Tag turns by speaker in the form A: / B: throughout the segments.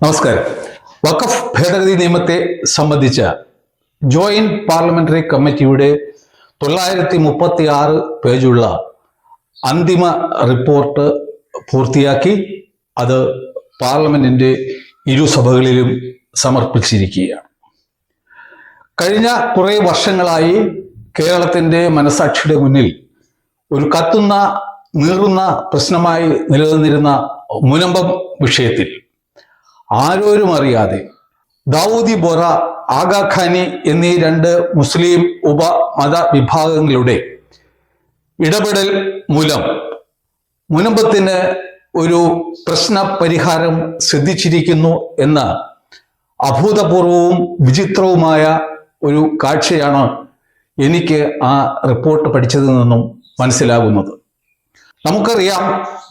A: നമസ്കാരം. വഖഫ് ഭേദഗതി നിയമത്തെ സംബന്ധിച്ച ജോയിന്റ് പാർലമെന്ററി കമ്മിറ്റിയുടെ 936 പേജുള്ള അന്തിമ റിപ്പോർട്ട് പൂർത്തിയാക്കി അത് പാർലമെന്റിന്റെ ഇരുസഭകളിലും സമർപ്പിച്ചിരിക്കുകയാണ്. കഴിഞ്ഞ കുറേ വർഷങ്ങളായി കേരളത്തിന്റെ മനസാക്ഷിയുടെ മുന്നിൽ ഒരു കത്തുന്ന നീറുന്ന പ്രശ്നമായി നിലനിന്നിരുന്ന മുനമ്പം വിഷയത്തിൽ ആരോരും അറിയാതെ ദാവൂദി ബോറ, ആഗാഖാനി എന്നീ രണ്ട് മുസ്ലിം ഉപമത വിഭാഗങ്ങളുടെ ഇടപെടൽ മൂലം മുനമ്പത്തിന് ഒരു പ്രശ്ന പരിഹാരം സിദ്ധിച്ചിരിക്കുന്നു എന്ന അഭൂതപൂർവവും വിചിത്രവുമായ ഒരു കാഴ്ചയാണ് എനിക്ക് ആ റിപ്പോർട്ട് പഠിച്ചതിൽ നിന്നും മനസ്സിലാകുന്നത്. നമുക്കറിയാം,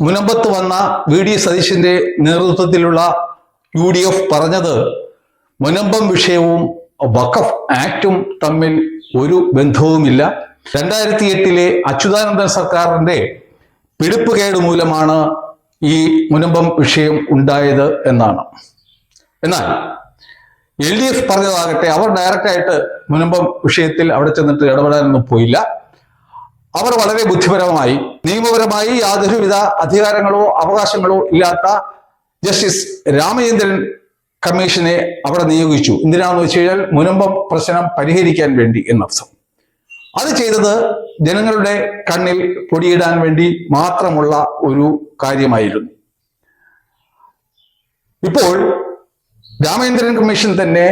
A: മുനമ്പത്ത് വന്ന വി.ഡി. സതീശന്റെ നേതൃത്വത്തിലുള്ള UDF പറഞ്ഞത് മുനമ്പം വിഷയവും വഖഫ് ആക്ടും തമ്മിൽ ഒരു ബന്ധവുമില്ല, 2008 അച്യുതാനന്ദൻ സർക്കാരിന്റെ പിടിപ്പുകേട് മൂലമാണ് ഈ മുനമ്പം വിഷയം ഉണ്ടായത് എന്നാണ്. എന്നാൽ LDF പറഞ്ഞതാകട്ടെ, അവർ ഡയറക്റ്റായിട്ട് മുനമ്പം വിഷയത്തിൽ അവിടെ ചെന്നിട്ട് ഇടപെടാനൊന്നും പോയില്ല. അവർ വളരെ ബുദ്ധിപരമായി, നിയമപരമായി യാതൊരുവിധ അധികാരങ്ങളോ അവകാശങ്ങളോ ഇല്ലാത്ത ജസ്റ്റിസ് രാമചന്ദ്രൻ കമ്മീഷനെ അവിടെ നിയോഗിച്ചു. എന്തിനാണെന്ന് വെച്ച് കഴിഞ്ഞാൽ മുനമ്പം പ്രശ്നം പരിഹരിക്കാൻ വേണ്ടി എന്നർത്ഥം. അത് ചെയ്തത് ജനങ്ങളുടെ കണ്ണിൽ പൊടിയിടാൻ വേണ്ടി മാത്രമുള്ള ഒരു കാര്യമായിരുന്നു. ഇപ്പോൾ രാമചന്ദ്രൻ കമ്മീഷൻ തന്നെ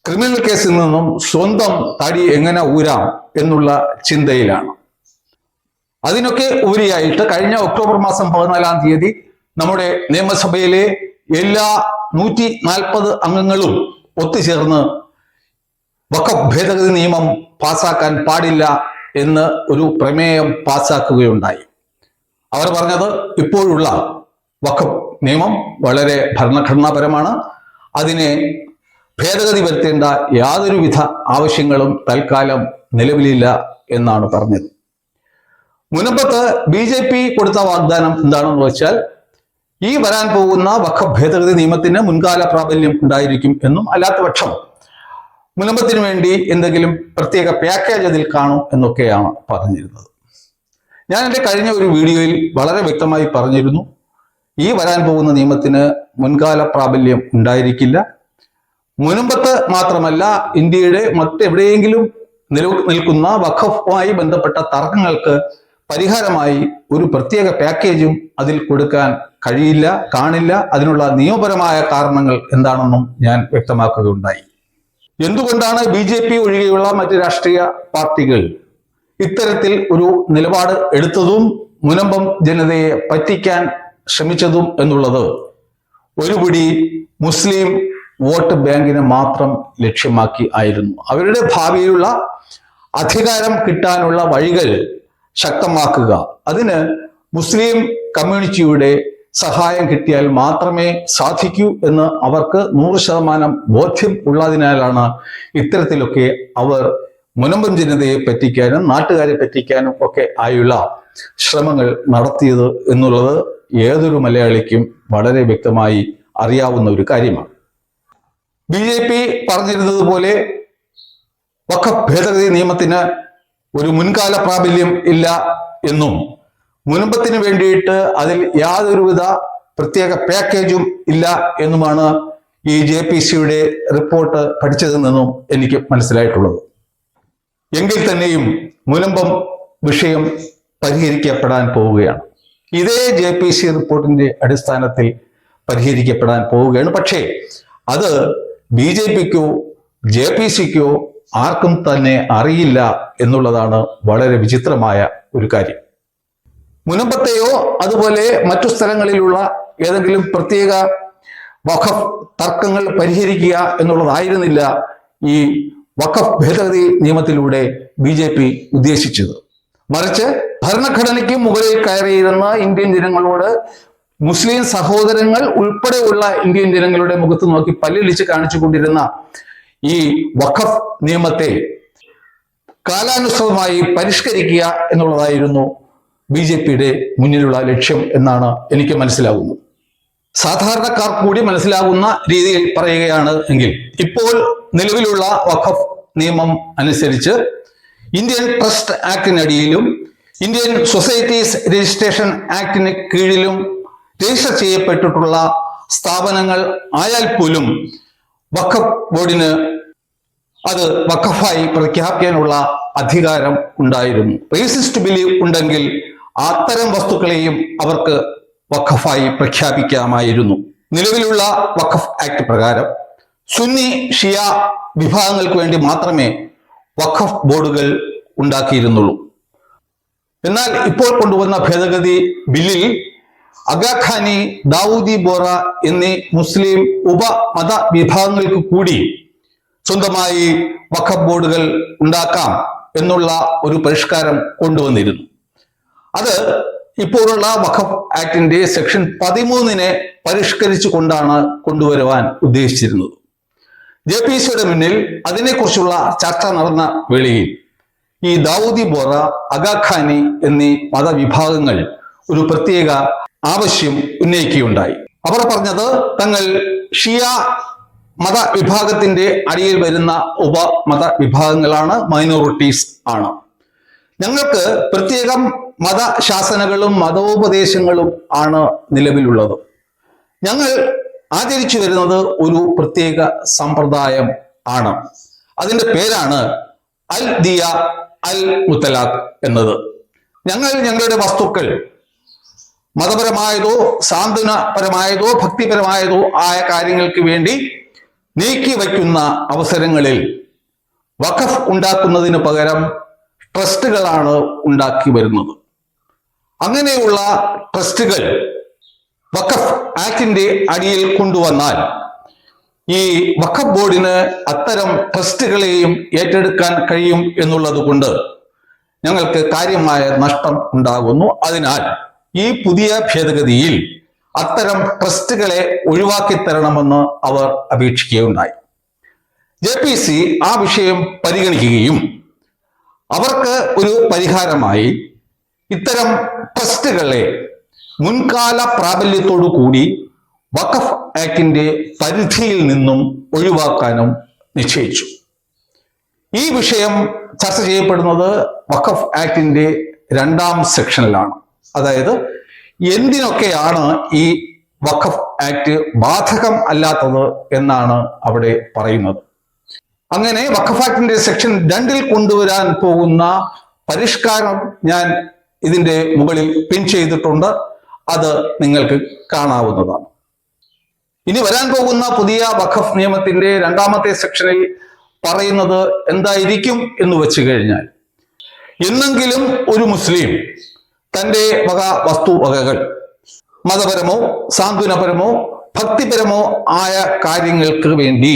A: ക്രിമിനൽ കേസിൽ നിന്നും സ്വന്തം തടി എങ്ങനെ ഊരാം എന്നുള്ള ചിന്തയിലാണ്. അതിനൊക്കെ ഉപരിയായിട്ട് കഴിഞ്ഞ ഒക്ടോബർ മാസം 14-ാം തീയതി നമ്മുടെ നിയമസഭയിലെ എല്ലാ 140 അംഗങ്ങളും ഒത്തുചേർന്ന് വഖഫ് ഭേദഗതി നിയമം പാസാക്കാൻ പാടില്ല എന്ന് ഒരു പ്രമേയം പാസാക്കുകയുണ്ടായി. അവർ പറഞ്ഞത് ഇപ്പോഴുള്ള വഖഫ് നിയമം വളരെ ഭരണഘടനാപരമാണ്, അതിനെ ഭേദഗതി വരുത്തേണ്ട യാതൊരുവിധ ആവശ്യങ്ങളും തൽക്കാലം നിലവിലില്ല എന്നാണ് പറഞ്ഞത്. മുനമ്പത്ത് BJP കൊടുത്ത വാഗ്ദാനം എന്താണെന്ന് വെച്ചാൽ, ഈ വരാൻ പോകുന്ന വഖഫ് ഭേദഗതി നിയമത്തിന് മുൻകാല പ്രാബല്യം ഉണ്ടായിരിക്കും എന്നും, അല്ലാത്ത പക്ഷം മുനമ്പത്തിന് വേണ്ടി എന്തെങ്കിലും പ്രത്യേക പാക്കേജ് അതിൽ കാണും എന്നൊക്കെയാണ് പറഞ്ഞിരുന്നത്. ഞാൻ എൻ്റെ കഴിഞ്ഞ ഒരു വീഡിയോയിൽ വളരെ വ്യക്തമായി പറഞ്ഞിരുന്നു, ഈ വരാൻ പോകുന്ന നിയമത്തിന് മുൻകാല പ്രാബല്യം ഉണ്ടായിരിക്കില്ല. മുനമ്പത്ത് മാത്രമല്ല, ഇന്ത്യയുടെ മറ്റെവിടെയെങ്കിലും നിൽക്കുന്ന വഖഫുമായി ബന്ധപ്പെട്ട തർക്കങ്ങൾക്ക് പരിഹാരമായി ഒരു പ്രത്യേക പാക്കേജും അതിൽ കൊടുക്കാൻ കഴിയില്ല, കാണില്ല. അതിനുള്ള നിയമപരമായ കാരണങ്ങൾ എന്താണെന്നും ഞാൻ വ്യക്തമാക്കുകയുണ്ടായി. എന്തുകൊണ്ടാണ് BJP ഒഴികെയുള്ള മറ്റ് രാഷ്ട്രീയ പാർട്ടികൾ ഇത്തരത്തിൽ ഒരു നിലപാട് എടുത്തതും മുനമ്പം ജനതയെ പറ്റിക്കാൻ ശ്രമിച്ചതും എന്നുള്ളത് ഒരുപിടി മുസ്ലിം വോട്ട് ബാങ്കിനെ മാത്രം ലക്ഷ്യമാക്കി ആയിരുന്നു. അവരുടെ ഭാവിയിലുള്ള അധികാരം കിട്ടാനുള്ള വഴികൾ ശക്തമാക്കുക, അതിന് മുസ്ലിം കമ്മ്യൂണിറ്റിയുടെ സഹായം കിട്ടിയാൽ മാത്രമേ സാധിക്കൂ എന്ന് അവർക്ക് 100% ബോധ്യം ഉള്ളതിനാലാണ് ഇത്തരത്തിലൊക്കെ അവർ മുനമ്പം ജനതയെ പറ്റിക്കാനും നാട്ടുകാരെ പറ്റിക്കാനും ഒക്കെ ആയുള്ള ശ്രമങ്ങൾ നടത്തിയത് എന്നുള്ളത് ഏതൊരു മലയാളിക്കും വളരെ വ്യക്തമായി അറിയാവുന്ന ഒരു കാര്യമാണ്. BJP പറഞ്ഞിരുന്നത് പോലെ വഖഫ് ഭേദഗതി നിയമത്തിന് ഒരു മുൻകാല പ്രാബല്യം ഇല്ല എന്നും, മുനമ്പത്തിന് വേണ്ടിയിട്ട് അതിൽ യാതൊരുവിധ പ്രത്യേക പാക്കേജും ഇല്ല എന്നുമാണ് ഈ JPCയുടെ റിപ്പോർട്ട് പഠിച്ചതിൽ നിന്നും എനിക്ക് മനസ്സിലായിട്ടുള്ളത്. എങ്കിൽ തന്നെയും മുനമ്പം വിഷയം പരിഹരിക്കപ്പെടാൻ പോവുകയാണ്. ഇതേ JPC റിപ്പോർട്ടിന്റെ അടിസ്ഥാനത്തിൽ പരിഹരിക്കപ്പെടാൻ പോവുകയാണ്. പക്ഷേ അത് BJPക്കോ JPCക്കോ ആർക്കും തന്നെ അറിയില്ല എന്നുള്ളതാണ് വളരെ വിചിത്രമായ ഒരു കാര്യം. മുനമ്പത്തെയോ അതുപോലെ മറ്റു സ്ഥലങ്ങളിലുള്ള ഏതെങ്കിലും പ്രത്യേക വഖഫ് തർക്കങ്ങൾ പരിഹരിക്കുക എന്നുള്ളതായിരുന്നില്ല ഈ വഖഫ് ഭേദഗതി നിയമത്തിലൂടെ BJP ഉദ്ദേശിച്ചത്. മറിച്ച് ഭരണഘടനയ്ക്ക് മുകളിൽ കയറിയിരുന്ന ഇന്ത്യൻ ജനങ്ങളോട് മുസ്ലിം സഹോദരങ്ങൾ ഉൾപ്പെടെയുള്ള ഇന്ത്യൻ ജനങ്ങളുടെ മുഖത്ത് നോക്കി പല്ലിളിച്ച് കാണിച്ചുകൊണ്ടിരുന്ന ഈ വഖഫ് നിയമത്തെ കാലാനുസൃതമായി പരിഷ്കരിക്കുക എന്നുള്ളതായിരുന്നു BJPയുടെ മുന്നിലുള്ള ലക്ഷ്യം എന്നാണ് എനിക്ക് മനസ്സിലാകുന്നത്. സാധാരണക്കാർ കൂടി മനസ്സിലാകുന്ന രീതിയിൽ പറയുകയാണ് എങ്കിൽ, ഇപ്പോൾ നിലവിലുള്ള വഖഫ് നിയമം അനുസരിച്ച് ഇന്ത്യൻ ട്രസ്റ്റ് ആക്ടിനടിയിലും ഇന്ത്യൻ സൊസൈറ്റീസ് രജിസ്ട്രേഷൻ ആക്ടിന് കീഴിലും രജിസ്റ്റർ ചെയ്യപ്പെട്ടിട്ടുള്ള സ്ഥാപനങ്ങൾ ആയാൽ പോലും വഖഫ് ബോർഡിന് അത് വഖഫായി പ്രഖ്യാപിക്കാനുള്ള അധികാരം ഉണ്ടായിരുന്നു. റേസിസ്റ്റ് ബിലീവ് ഉണ്ടെങ്കിൽ അത്തരം വസ്തുക്കളെയും അവർക്ക് വഖഫായി പ്രഖ്യാപിക്കാമായിരുന്നു. നിലവിലുള്ള വഖഫ് ആക്ട് പ്രകാരം സുന്നി ഷിയ വിഭാഗങ്ങൾക്ക് വേണ്ടി മാത്രമേ വഖഫ് ബോർഡുകൾ ഉണ്ടാക്കിയിരുന്നുള്ളൂ. എന്നാൽ ഇപ്പോൾ കൊണ്ടുവന്ന ഭേദഗതി ബില്ലിൽ അഗാഖാനി, ദാവൂദി ബോറ എന്നീ മുസ്ലിം ഉപമത വിഭാഗങ്ങൾക്ക് കൂടി സ്വന്തമായി വഖഫ് ബോർഡുകൾ ഉണ്ടാക്കാം എന്നുള്ള ഒരു പരിഷ്കാരം കൊണ്ടുവന്നിരുന്നു. അത് ഇപ്പോഴുള്ള വഖഫ് ആക്ടിന്റെ സെക്ഷൻ 13 പരിഷ്കരിച്ചു കൊണ്ടാണ് കൊണ്ടുവരുവാൻ ഉദ്ദേശിച്ചിരുന്നത്. JPC മുന്നിൽ അതിനെക്കുറിച്ചുള്ള ചർച്ച നടന്ന വേളയിൽ ഈ ദാവൂദി ബോറ, അഗാഖാനി എന്നീ മതവിഭാഗങ്ങൾ ഒരു പ്രത്യേക ആവശ്യം ഉന്നയിക്കുകയുണ്ടായി. അവർ പറഞ്ഞത് തങ്ങൾ ഷിയ മതവിഭാഗത്തിന്റെ അടിയിൽ വരുന്ന ഉപമത വിഭാഗങ്ങളാണ്, മൈനോറിറ്റീസ് ആണ്. ഞങ്ങൾക്ക് പ്രത്യേകം മതശാസനകളും മതോപദേശങ്ങളും ആണ് നിലവിലുള്ളത്. ഞങ്ങൾ ആചരിച്ചു വരുന്നത് ഒരു പ്രത്യേക സമ്പ്രദായം ആണ്. അതിന്റെ പേരാണ് അൽ ദിയ അൽ മുത്തലാഖ് എന്നത്. ഞങ്ങൾ ഞങ്ങളുടെ വസ്തുക്കൾ മതപരമായതോ സാന്ത്വനപരമായതോ ഭക്തിപരമായതോ ആയ കാര്യങ്ങൾക്ക് വേണ്ടി നീക്കി വയ്ക്കുന്ന അവസരങ്ങളിൽ വഖഫ് ഉണ്ടാക്കുന്നതിന് പകരം ട്രസ്റ്റുകളാണ് ഉണ്ടാക്കി വരുന്നത്. അങ്ങനെയുള്ള ട്രസ്റ്റുകൾ വഖഫ് ആക്ടിന്റെ അടിയിൽ കൊണ്ടുവന്നാൽ ഈ വഖഫ് ബോർഡിന് അത്തരം ട്രസ്റ്റുകളെയും ഏറ്റെടുക്കാൻ കഴിയും എന്നുള്ളത് കൊണ്ട് ഞങ്ങൾക്ക് കാര്യമായ നഷ്ടം ഉണ്ടാകുന്നു. അതിനാൽ ഈ പുതിയ ഭേദഗതിയിൽ അത്തരം ട്രസ്റ്റുകളെ ഒഴിവാക്കി തരണമെന്ന് അവർ അപേക്ഷിക്കുകയുണ്ടായി. JPC ആ വിഷയം പരിഗണിക്കുകയും അവർക്ക് ഒരു പരിഹാരമായി ഇത്തരം ട്രസ്റ്റുകളെ മുൻകാല പ്രാബല്യത്തോടു കൂടി വഖഫ് ആക്ടിന്റെ പരിധിയിൽ നിന്നും ഒഴിവാക്കാനും നിശ്ചയിച്ചു. ഈ വിഷയം ചർച്ച ചെയ്യപ്പെടുന്നത് വഖഫ് ആക്ടിന്റെ 2ാം സെക്ഷനിലാണ്. അതായത് എന്തിനൊക്കെയാണ് ഈ വഖഫ് ആക്ട് ബാധകം അല്ലാത്തത് എന്നാണ് അവിടെ പറയുന്നത്. അങ്ങനെ വഖഫ് ആക്ടിന്റെ സെക്ഷൻ 2 കൊണ്ടുവരാൻ പോകുന്ന പരിഷ്കാരം ഞാൻ ഇതിന്റെ മുകളിൽ പിൻ ചെയ്തിട്ടുണ്ട്. അത് നിങ്ങൾക്ക് കാണാവുന്നതാണ്. ഇനി വരാൻ പോകുന്ന പുതിയ വഖഫ് നിയമത്തിന്റെ 2ാമത്തെ സെക്ഷനിൽ പറയുന്നത് എന്തായിരിക്കും എന്ന് വെച്ച് കഴിഞ്ഞാൽ, എന്നെങ്കിലും ഒരു മുസ്ലിം തൻ്റെ വക വസ്തുവകകൾ മതപരമോ സാന്ത്വനപരമോ ഭക്തിപരമോ ആയ കാര്യങ്ങൾക്ക് വേണ്ടി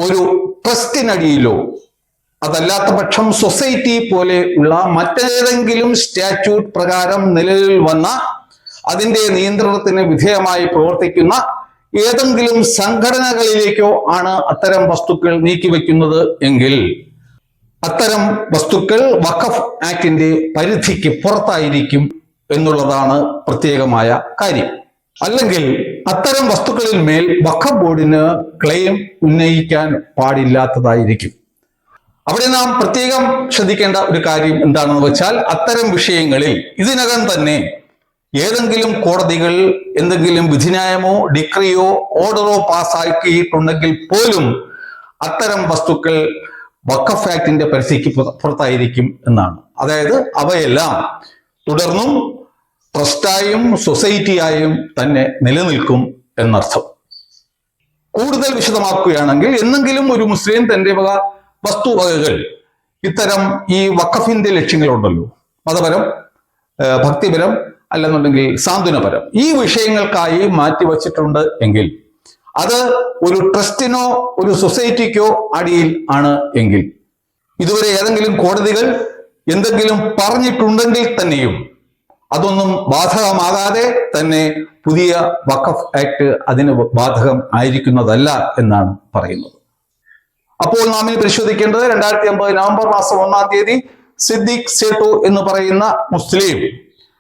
A: ഒരു ട്രസ്റ്റിനടിയിലോ അതല്ലാത്ത പക്ഷം സൊസൈറ്റി പോലെ ഉള്ള മറ്റേതെങ്കിലും സ്റ്റാറ്റ്യൂട്ട് പ്രകാരം നിലവിൽ വന്ന അതിന്റെ നിയന്ത്രണത്തിന് വിധേയമായി പ്രവർത്തിക്കുന്ന ഏതെങ്കിലും സംഘടനകളിലേക്കോ ആണ് അത്തരം വസ്തുക്കൾ നീക്കിവെക്കുന്നത് എങ്കിൽ അത്തരം വസ്തുക്കൾ വഖഫ് ആക്ടിന്റെ പരിധിക്ക് പുറത്തായിരിക്കും എന്നുള്ളതാണ് പ്രത്യേകമായ കാര്യം. അല്ലെങ്കിൽ അത്തരം വസ്തുക്കളിൽ മേൽ വഖഫ് ബോർഡിന് ക്ലെയിം ഉന്നയിക്കാൻ പാടില്ലാത്തതായിരിക്കും. അവിടെ നാം പ്രത്യേകം ശ്രദ്ധിക്കേണ്ട ഒരു കാര്യം എന്താണെന്ന് വെച്ചാൽ, അത്തരം വിഷയങ്ങളിൽ ഇതിനകം തന്നെ ഏതെങ്കിലും കോടതികൾ എന്തെങ്കിലും വിധിന്യായമോ ഡിക്രിയോ ഓർഡറോ പാസ്സാക്കിയിട്ടുണ്ടെങ്കിൽ പോലും അത്തരം വസ്തുക്കൾ വഖഫ് ആക്ടിന്റെ പരിധിക്ക് പുറത്തായിരിക്കും എന്നാണ്. അതായത് അവയെല്ലാം തുടർന്നും ട്രസ്റ്റായും സൊസൈറ്റിയായും തന്നെ നിലനിൽക്കും എന്നർത്ഥം. കൂടുതൽ വിശദമാക്കുകയാണെങ്കിൽ, എന്നെങ്കിലും ഒരു മുസ്ലിം തന്റെ വക വസ്തുവകകൾ ഇത്തരം ഈ വഖഫിന്റെ ലക്ഷ്യങ്ങളുണ്ടല്ലോ, മതപരം, ഭക്തിപരം അല്ലെന്നുണ്ടെങ്കിൽ സാന്ത്വനപരം, ഈ വിഷയങ്ങൾക്കായി മാറ്റിവച്ചിട്ടുണ്ട് എങ്കിൽ അത് ഒരു ട്രസ്റ്റിനോ ഒരു സൊസൈറ്റിക്കോ അടിയിൽ ആണ് എങ്കിൽ ഇതുവരെ ഏതെങ്കിലും കോടതികൾ എന്തെങ്കിലും പറഞ്ഞിട്ടുണ്ടെങ്കിൽ തന്നെയും അതൊന്നും ബാധകമാകാതെ തന്നെ പുതിയ വഖഫ് ആക്ട് അതിന് ബാധകം ആയിരിക്കുന്നതല്ല എന്നാണ് പറയുന്നത്. അപ്പോൾ നാം ഇനി പരിശോധിക്കേണ്ടത് 2050 നവംബർ മാസം 1-ാം തീയതി സിദ്ദീഖ് സേട്ടു എന്ന് പറയുന്ന മുസ്ലിം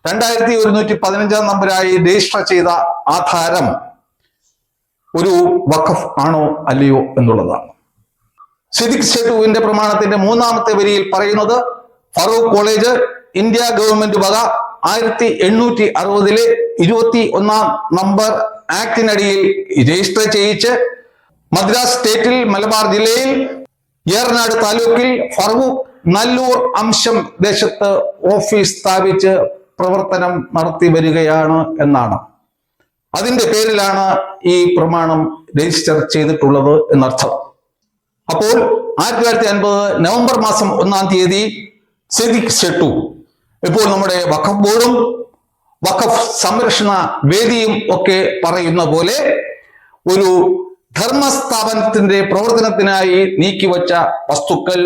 A: 2115 നമ്പരായി രജിസ്റ്റർ ചെയ്ത ആധാരം ഒരു വഖഫ് ആണോ അല്ലയോ എന്നുള്ളതാണ്. സിദ്ദിഖ് സെട്ടുവിന്റെ പ്രമാണത്തിന്റെ 3-ാമത്തെ വരിയിൽ പറയുന്നത് ഫറൂഖ് കോളേജ് ഇന്ത്യ ഗവൺമെന്റ് വക 1860 21-ാം നമ്പർ ആക്ടിനടിയിൽ രജിസ്റ്റർ ചെയ്യിച്ച് മദ്രാസ് സ്റ്റേറ്റിൽ മലബാർ ജില്ലയിൽ ഏറനാട് താലൂക്കിൽ ഫറൂഖ് നല്ലൂർ അംശം ദേശത്ത് ഓഫീസ് സ്ഥാപിച്ച് പ്രവർത്തനം നടത്തി വരികയാണ് എന്നാണ്. അതിന്റെ പേരിലാണ് ഈ പ്രമാണം രജിസ്റ്റർ ചെയ്തിട്ടുള്ളത് എന്നർത്ഥം. അപ്പോൾ 1950 നവംബർ മാസം 1-ാം തീയതി സിദ്ദിഖ് സെട്ടു ഇപ്പോൾ നമ്മുടെ വഖഫ് ബോർഡും വഖഫ് സംരക്ഷണ വേദിയും ഒക്കെ പറയുന്ന പോലെ ഒരു ധർമ്മസ്ഥാപനത്തിന്റെ പ്രവർത്തനത്തിനായി നീക്കിവച്ച വസ്തുക്കൾ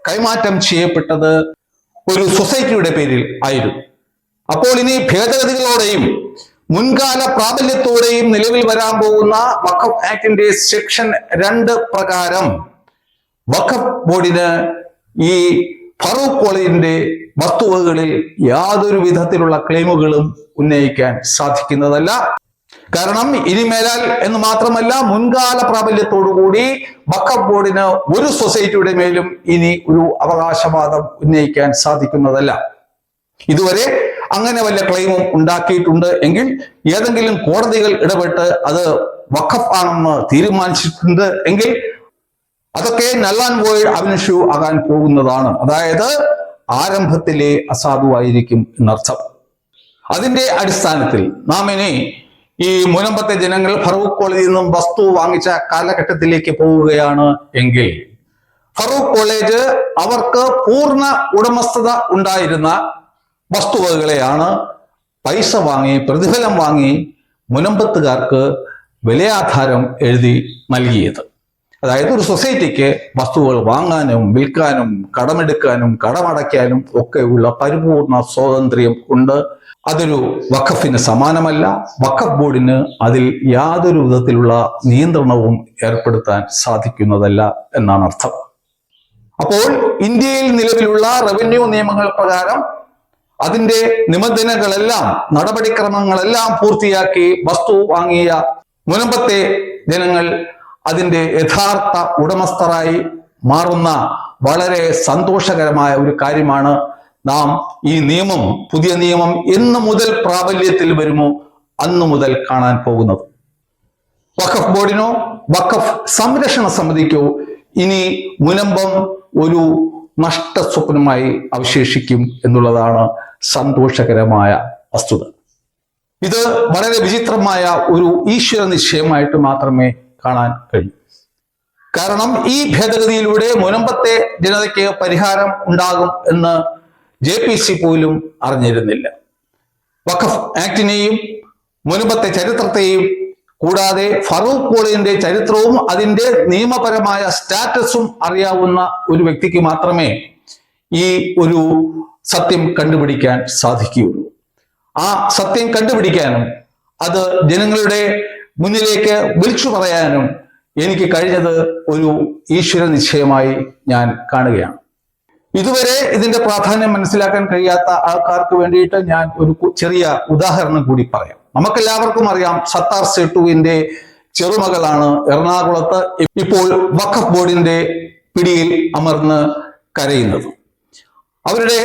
A: കൈമാറ്റം ചെയ്യപ്പെട്ടത് ഒരു സൊസൈറ്റിയുടെ പേരിൽ ആയിരുന്നു. അപ്പോൾ ഇനി ഭേദഗതികളോടെയും മുൻകാല പ്രാബല്യത്തോടെയും നിലവിൽ വരാൻ പോകുന്ന വഖഫ് ആക്ടിന്റെ സെക്ഷൻ 2 പ്രകാരം വഖഫ് ബോർഡിന് ഈ ഫറൂഖ് കോളേജിന്റെ വസ്തുവകകളിൽ യാതൊരു വിധത്തിലുള്ള ക്ലെയിമുകളും ഉന്നയിക്കാൻ സാധിക്കുന്നതല്ല. കാരണം ഇനിമേലാൽ എന്ന് മാത്രമല്ല, മുൻകാല പ്രാബല്യത്തോടുകൂടി വഖഫ് ബോർഡിന് ഒരു സൊസൈറ്റിയുടെ മേലും ഇനി ഒരു അവകാശവാദം ഉന്നയിക്കാൻ സാധിക്കുന്നതല്ല. ഇതുവരെ അങ്ങനെ വല്ല ക്ലെയിമും ഉണ്ടാക്കിയിട്ടുണ്ട് എങ്കിൽ ഏതെങ്കിലും കോടതികൾ ഇടപെട്ട് അത് വഖഫ് ആണെന്ന് തീരുമാനിച്ചിട്ടുണ്ട് എങ്കിൽ അതൊക്കെ നൾ ആൻഡ് വോയിഡ് അബ്നിഷ്യൂ ആകാൻ പോകുന്നതാണ്. അതായത് ആരംഭത്തിലെ അസാധുവായിരിക്കും എന്നർത്ഥം. അതിന്റെ അടിസ്ഥാനത്തിൽ നാം ഇനി ഈ മുനമ്പത്തെ ജനങ്ങൾ ഫറൂഖ് കോളേജിൽ നിന്നും വസ്തു വാങ്ങിച്ച കാലഘട്ടത്തിലേക്ക് പോവുകയാണ് എങ്കിൽ ഫറൂഖ് കോളേജ് അവർക്ക് പൂർണ്ണ ഉടമസ്ഥത ഉണ്ടായിരുന്ന വസ്തുവകകളെയാണ് പൈസ വാങ്ങി പ്രതിഫലം വാങ്ങി മുനമ്പത്തുകാർക്ക് വിലയാധാരം എഴുതി നൽകിയത്. അതായത് ഒരു സൊസൈറ്റിക്ക് വസ്തുക്കൾ വാങ്ങാനും വിൽക്കാനും കടമെടുക്കാനും കടമടയ്ക്കാനും ഒക്കെയുള്ള പരിപൂർണ സ്വാതന്ത്ര്യം ഉണ്ട്. അതൊരു വഖഫിന് സമാനമല്ല. വഖഫ് ബോർഡിന് അതിൽ യാതൊരു വിധത്തിലുള്ള നിയന്ത്രണവും ഏർപ്പെടുത്താൻ സാധിക്കുന്നതല്ല എന്നാണ് അർത്ഥം. അപ്പോൾ ഇന്ത്യയിൽ നിലവിലുള്ള റവന്യൂ നിയമങ്ങൾ പ്രകാരം അതിന്റെ നിബന്ധനകളെല്ലാം നടപടിക്രമങ്ങളെല്ലാം പൂർത്തിയാക്കി വസ്തു വാങ്ങിയ മുനമ്പത്തെ ജനങ്ങൾ അതിന്റെ യഥാർത്ഥ ഉടമസ്ഥരായി മാറുന്ന വളരെ സന്തോഷകരമായ ഒരു കാര്യമാണ് നാം ഈ നിയമം, പുതിയ നിയമം എന്ന് മുതൽ പ്രാബല്യത്തിൽ വരുമോ അന്നു മുതൽ കാണാൻ പോകുന്നത്. വഖഫ് ബോർഡിനോ വഖഫ് സംരക്ഷണ സമിതിക്കോ ഇനി മുനമ്പം ഒരു നഷ്ടസ്വപ്നമായി അവശേഷിക്കും എന്നുള്ളതാണ് സന്തോഷകരമായ വസ്തുത. ഇത് വളരെ വിചിത്രമായ ഒരു ഈശ്വര നിശ്ചയമായിട്ട് മാത്രമേ കാണാൻ കഴിയും. കാരണം ഈ ഭേദഗതിയിലൂടെ മുനമ്പത്തെ ജനതയ്ക്ക് പരിഹാരം ഉണ്ടാകും എന്ന് JPC പോലും അറിഞ്ഞിരുന്നില്ല. വഖഫ് ആക്ടിനെയും മുനമ്പത്തെ ചരിത്രത്തെയും കൂടാതെ ഫറൂഖ് കോളേജിന്റെ ചരിത്രവും അതിന്റെ നിയമപരമായ സ്റ്റാറ്റസും അറിയാവുന്ന ഒരു വ്യക്തിക്ക് മാത്രമേ ഈ ഒരു സത്യം കണ്ടുപിടിക്കാൻ സാധിക്കുകയുള്ളൂ. ആ സത്യം കണ്ടുപിടിക്കാനും അത് ജനങ്ങളുടെ മുന്നിലേക്ക് വിളിച്ചു പറയാനും എനിക്ക് കഴിഞ്ഞത് ഒരു ഈശ്വര നിശ്ചയമായി ഞാൻ കാണുകയാണ്. ഇതുവരെ ഇതിന്റെ പ്രാധാന്യം മനസ്സിലാക്കാൻ കഴിയാത്ത ആൾക്കാർക്ക് വേണ്ടിയിട്ട് ഞാൻ ഒരു ചെറിയ ഉദാഹരണം കൂടി പറയാം. നമുക്കെല്ലാവർക്കും അറിയാം, സത്താർ സെട്ടുവിന്റെ ചെറുമകളാണ് എറണാകുളത്ത് ഇപ്പോൾ വഖഫ് ബോർഡിന്റെ പിടിയിൽ അമർന്ന് കരയുന്നത്. അവരുടെ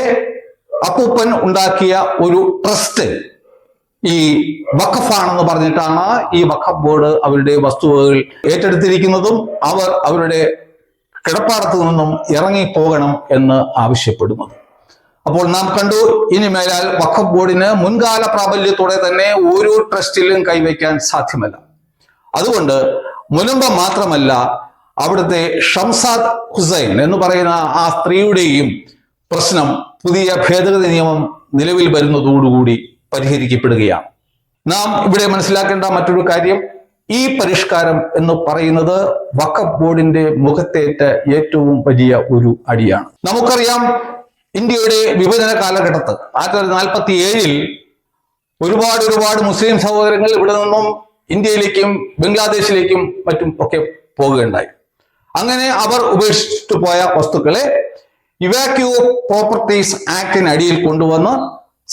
A: അപ്പൂപ്പൻ ഉണ്ടാക്കിയ ഒരു ട്രസ്റ്റ് ഈ വഖഫാണെന്ന് പറഞ്ഞിട്ടാണ് ഈ വഖഫ് ബോർഡ് അവരുടെ വസ്തുവകൾ ഏറ്റെടുത്തിരിക്കുന്നതും അവർ അവരുടെ കിടപ്പാടത്തു നിന്നും ഇറങ്ങിപ്പോകണം എന്ന് ആവശ്യപ്പെടുന്നത്. അപ്പോൾ നാം കണ്ടു, ഇനി മേലാൽ വഖഫ് ബോർഡിന് മുൻകാല പ്രാബല്യത്തോടെ തന്നെ ഓരോ ട്രസ്റ്റിലും കൈവയ്ക്കാൻ സാധ്യമല്ല. അതുകൊണ്ട് മുനമ്പം മാത്രമല്ല, അവിടുത്തെ ഷംസാദ് ഹുസൈൻ എന്ന് പറയുന്ന ആ സ്ത്രീയുടെയും പ്രശ്നം പുതിയ ഭേദഗതി നിയമം നിലവിൽ വരുന്നതോടുകൂടി പരിഹരിക്കപ്പെടുകയാണ്. നാം ഇവിടെ മനസ്സിലാക്കേണ്ട മറ്റൊരു കാര്യം, ഈ പരിഷ്കാരം എന്ന് പറയുന്നത് വഖഫ് ബോർഡിന്റെ മുഖത്തേറ്റ ഏറ്റവും വലിയ ഒരു അടിയാണ്. നമുക്കറിയാം, ഇന്ത്യയുടെ വിഭജന കാലഘട്ടത്ത് 1947 ഒരുപാട് മുസ്ലിം സഹോദരങ്ങൾ ഇവിടെ നിന്നും ഇന്ത്യയിലേക്കും ബംഗ്ലാദേശിലേക്കും മറ്റും ഒക്കെ പോവുകയുണ്ടായി. അങ്ങനെ അവർ ഉപേക്ഷിച്ചിട്ട് പോയ വസ്തുക്കളെ ഇവാക്യൂ പ്രോപ്പർട്ടീസ് ആക്ടിന് അടിയിൽ കൊണ്ടുവന്ന്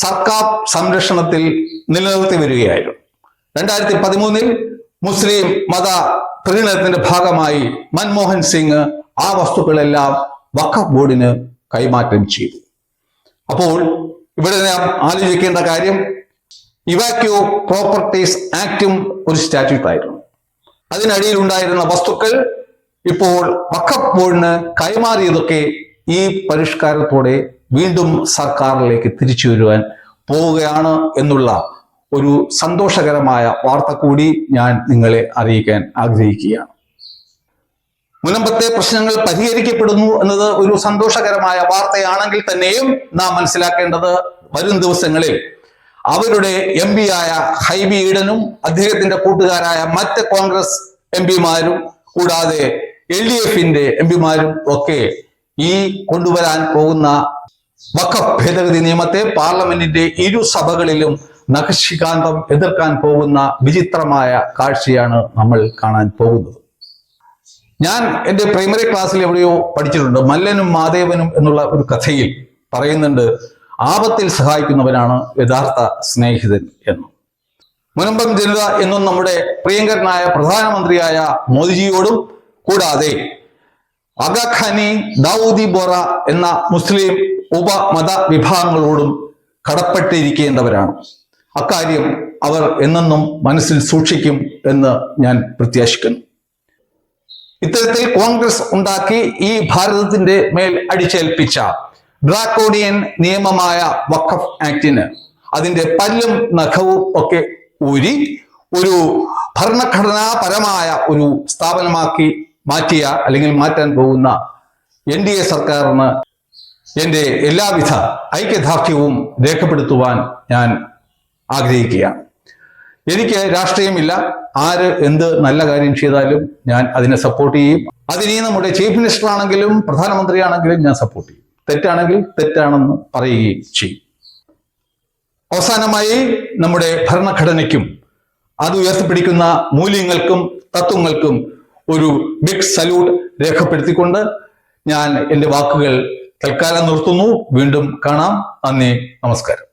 A: സർക്കാർ സംരക്ഷണത്തിൽ നിലനിർത്തി വരികയായിരുന്നു. 2013 മുസ്ലിം മത പ്രീണനത്തിന്റെ ഭാഗമായി മൻമോഹൻ സിംഗ് ആ വസ്തുക്കളെല്ലാം വഖഫ് ബോർഡിന് കൈമാറ്റം ചെയ്തു. അപ്പോൾ ഇവിടെ നാം ആലോചിക്കേണ്ട കാര്യം, ഇവാക്യോ പ്രോപ്പർട്ടീസ് ആക്റ്റും ഒരു സ്റ്റാറ്റ്യൂട്ടായിരുന്നു. അതിനടിയിലുണ്ടായിരുന്ന വസ്തുക്കൾ ഇപ്പോൾ വഖഫ് ബോർഡിന് കൈമാറിയതൊക്കെ ഈ പരിഷ്കാരത്തോടെ വീണ്ടും സർക്കാരിലേക്ക് തിരിച്ചു വരുവാൻ പോവുകയാണ് എന്നുള്ള ഒരു സന്തോഷകരമായ വാർത്ത കൂടി ഞാൻ നിങ്ങളെ അറിയിക്കാൻ ആഗ്രഹിക്കുകയാണ്. മുൻപത്തെ പ്രശ്നങ്ങൾ പരിഹരിക്കപ്പെടുന്നു എന്നത് ഒരു സന്തോഷകരമായ വാർത്തയാണെങ്കിൽ തന്നെയും നാം മനസ്സിലാക്കേണ്ടത്, വരും ദിവസങ്ങളിൽ അവരുടെ MP ആയ ഹൈബി ഈഡനും അദ്ദേഹത്തിന്റെ കൂട്ടുകാരായ മറ്റ് കോൺഗ്രസ് MP-മാരും കൂടാതെ LDF-ന്റെ MP-മാരും ഒക്കെ ഈ കൊണ്ടുവരാൻ പോകുന്ന വഖഫ് ഭേദഗതി നിയമത്തെ പാർലമെന്റിന്റെ ഇരു സഭകളിലും നഖശികാന്തം എതിർക്കാൻ പോകുന്ന വിചിത്രമായ കാഴ്ചയാണ് നമ്മൾ കാണാൻ പോകുന്നത്. ഞാൻ എൻ്റെ പ്രൈമറി ക്ലാസ്സിൽ എവിടെയോ പഠിച്ചിട്ടുണ്ട്, മല്ലനും മാധേവനും എന്നുള്ള ഒരു കഥയിൽ പറയുന്നുണ്ട്, ആപത്തിൽ സഹായിക്കുന്നവനാണ് യഥാർത്ഥ സ്നേഹിതൻ എന്ന്. മുനമ്പം ജനത എന്നും നമ്മുടെ പ്രിയങ്കരനായ പ്രധാനമന്ത്രിയായ മോദിജിയോടും കൂടാതെ അഗഖാനി, ദാവൂദി ബോറ എന്ന മുസ്ലിം ഉപമത വിഭാഗങ്ങളോടും കടപ്പെട്ടിരിക്കേണ്ടവരാണ്. അക്കാര്യം അവർ എന്നെന്നും മനസ്സിൽ സൂക്ഷിക്കും എന്ന് ഞാൻ പ്രത്യാശിക്കുന്നു. ഇത്തരത്തിൽ കോൺഗ്രസ് ഉണ്ടാക്കി ഈ ഭാരതത്തിന്റെ മേൽ അടിച്ചേൽപ്പിച്ച ഡ്രാക്കോണിയൻ നിയമമായ വഖഫ് ആക്ടിന് അതിന്റെ പല്ലും നഖവും ഒക്കെ ഊരി ഒരു ഭരണഘടനാപരമായ ഒരു സ്ഥാപനമാക്കി മാറ്റിയ അല്ലെങ്കിൽ മാറ്റാൻ പോകുന്ന NDA സർക്കാരിന് എൻ്റെ എല്ലാവിധ ഐക്യദാർഢ്യവും രേഖപ്പെടുത്തുവാൻ ഞാൻ ആഗ്രഹിക്കുകയാണ്. എനിക്ക് രാഷ്ട്രീയമില്ല, ആര് എന്ത് നല്ല കാര്യം ചെയ്താലും ഞാൻ അതിനെ സപ്പോർട്ട് ചെയ്യും. അതിനി നമ്മുടെ ചീഫ് മിനിസ്റ്റർ ആണെങ്കിലും പ്രധാനമന്ത്രിയാണെങ്കിലും ഞാൻ സപ്പോർട്ട് ചെയ്യും. തെറ്റാണെങ്കിൽ തെറ്റാണെന്ന് പറയുകയും ചെയ്യും. അവസാനമായി നമ്മുടെ ഭരണഘടനയ്ക്കും അത് ഉയർത്തിപ്പിടിക്കുന്ന മൂല്യങ്ങൾക്കും തത്വങ്ങൾക്കും ഒരു ബിഗ് സല്യൂട്ട് രേഖപ്പെടുത്തിക്കൊണ്ട് ഞാൻ എൻ്റെ വാക്കുകൾ തൽക്കാലം നിർത്തുന്നു. വീണ്ടും കാണാം. നന്ദി, നമസ്കാരം.